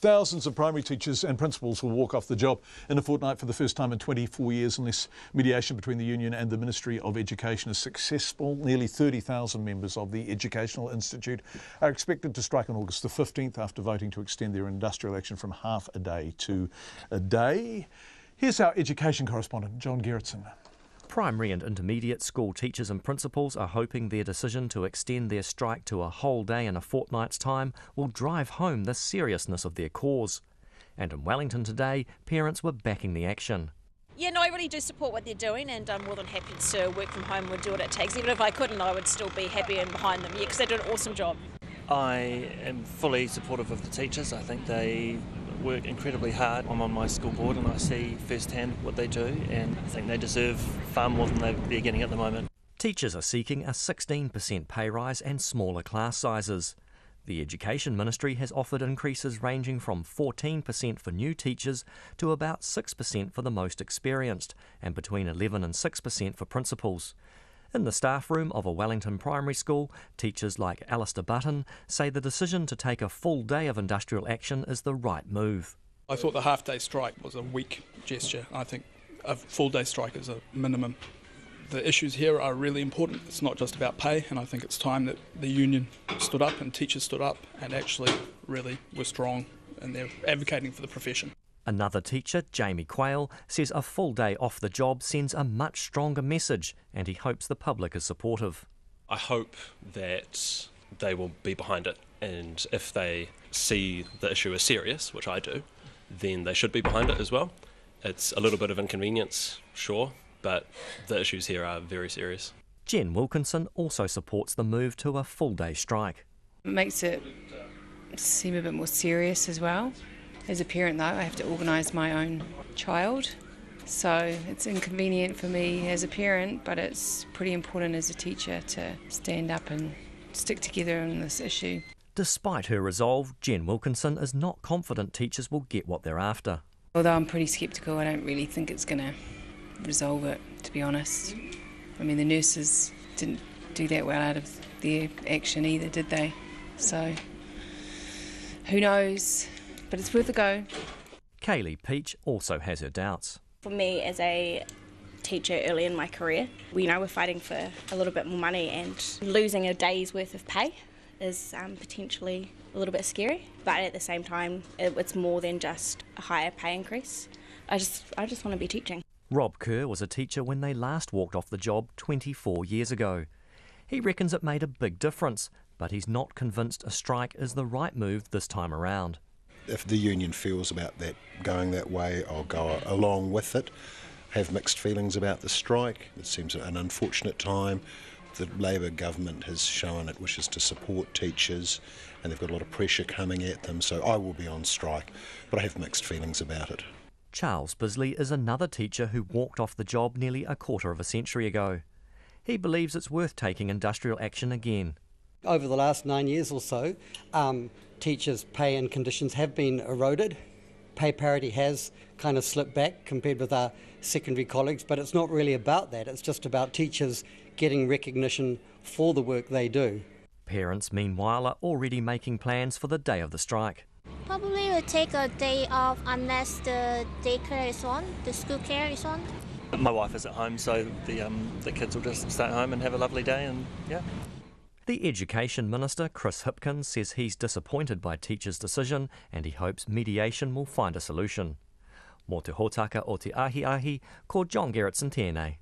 Thousands of primary teachers and principals will walk off the job in a fortnight for the first time in 24 years unless mediation between the union and the Ministry of Education is successful. Nearly 30,000 members of the Educational Institute are expected to strike on August the 15th after voting to extend their industrial action from half a day to a day. Here's our education correspondent, John Gerritsen. Primary and intermediate school teachers and principals are hoping their decision to extend their strike to a whole day in a fortnight's time will drive home the seriousness of their cause. And in Wellington today, parents were backing the action. Yeah, no, I really do support what they're doing, and I'm more than happy to work from home and do what it takes. Even if I couldn't, I would still be happy and behind them, because they do an awesome job. I am fully supportive of the teachers. I think they work incredibly hard. I'm on my school board and I see firsthand what they do, and I think they deserve far more than they're getting at the moment. Teachers are seeking a 16% pay rise and smaller class sizes. The Education Ministry has offered increases ranging from 14% for new teachers to about 6% for the most experienced, and between 11 and 6% for principals. In the staff room of a Wellington primary school, teachers like Alistair Button say the decision to take a full day of industrial action is the right move. I thought the half-day strike was a weak gesture. I think a full-day strike is a minimum. The issues here are really important. It's not just about pay, and I think it's time that the union stood up and teachers stood up and actually really were strong and they're advocating for the profession. Another teacher, Jamie Quayle, says a full day off the job sends a much stronger message, and he hopes the public is supportive. I hope that they will be behind it, and if they see the issue as serious, which I do, then they should be behind it as well. It's a little bit of inconvenience, sure, but the issues here are very serious. Jen Wilkinson also supports the move to a full day strike. It makes it seem a bit more serious as well. As a parent though, I have to organise my own child, so it's inconvenient for me as a parent, but it's pretty important as a teacher to stand up and stick together on this issue. Despite her resolve, Jen Wilkinson is not confident teachers will get what they're after. Although I'm pretty sceptical, I don't really think it's going to resolve it, to be honest. I mean, the nurses didn't do that well out of their action either, did they? So, who knows? But it's worth a go. Kaylee Peach also has her doubts. For me, as a teacher early in my career, we're fighting for a little bit more money, and losing a day's worth of pay is potentially a little bit scary. But at the same time, it's more than just a higher pay increase. I just want to be teaching. Rob Kerr was a teacher when they last walked off the job 24 years ago. He reckons it made a big difference, but he's not convinced a strike is the right move this time around. If the union feels about that going that way, I'll go along with it. I have mixed feelings about the strike. It seems an unfortunate time. The Labour government has shown it wishes to support teachers, and they've got a lot of pressure coming at them, so I will be on strike, but I have mixed feelings about it. Charles Bisley is another teacher who walked off the job nearly a quarter of a century ago. He believes it's worth taking industrial action again. Over the last 9 years or so, teachers' pay and conditions have been eroded. Pay parity has kind of slipped back compared with our secondary colleagues, but it's not really about that. It's just about teachers getting recognition for the work they do. Parents, meanwhile, are already making plans for the day of the strike. Probably will take a day off unless the daycare is on, the school care is on. My wife is at home, so the kids will just stay at home and have a lovely day, and yeah. The Education Minister, Chris Hipkins, says he's disappointed by teachers' decision and he hopes mediation will find a solution. Mō te hōtaka o te ahi, ko John Gerritsen tēnei.